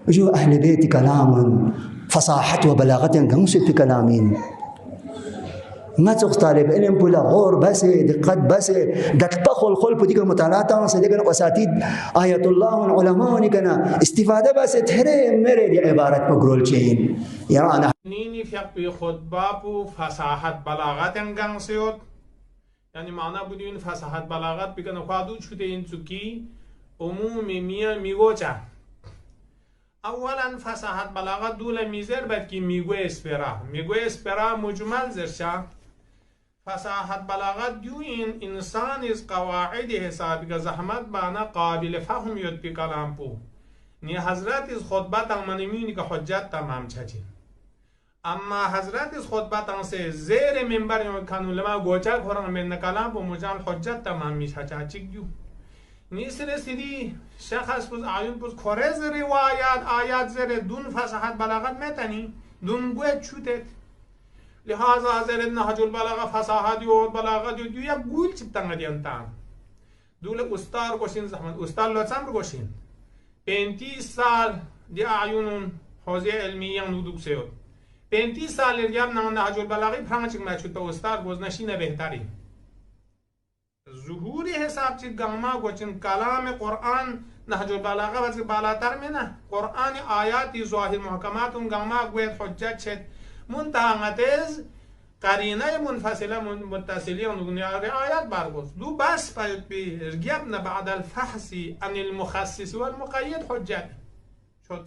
جو أهل بيت كلام فصاحة وبلاغة كمسة كلامين ما تخ طالب علم بلا غور بس دقت بس دتبخل خل بديك مطالعات سيدنا أساتذة آيات الله علماء كنا استفادة بس تهري مرة عبارة بقول شيء يا أنا نيني في خطبة فصاحة بلاغة انجان سيوت يعني معنى بدون فصاحة بلاغة بيكنا قادو شدين تكي عمومي ميغوچا اولا فصاحت بلاغت دول میزر بد که میگو اسپرا مجمل زرشا فصاحت بلاغت دو این انسان از قواعد حسابی که زحمت بانا قابل فهم یود پی کلام پو نی حضرت از خطبت منمیونی که حجت تمام چچین اما حضرت از خطبت سے زیر منبر کنو لما گوچا خورن من کلام پو مجمل حجت تمام میشه چچک جو نیست رسیدی شخص پس آیون پس خورز روایات آیات زیر دون فصاحت بلاغت میتنی دون گوید چوتت لحاظا زیر نهج البلاغه فصاحت و بلاغت یو یا گول چپتنگ دیانتان دول استار گوشین زحمت استار لطمر گوشین 35 سال دی آیونون حوزه علمیه نودوک سیود 35 سال ریاب نهج البلاغه پرانچک میچود به استار گوزنشین بهتری ظهوری حساب چی گما گوچن کلام قرآن نهج البلاغه واسه بالاتر میں نہ قرآن آیات ظاهر محکمات گما گوید حجت شد منتهاتز قرینه منفصله متصله اون آیات برگوز دو بس باید بی بعد الفحص عن المخصص والمقيد حجت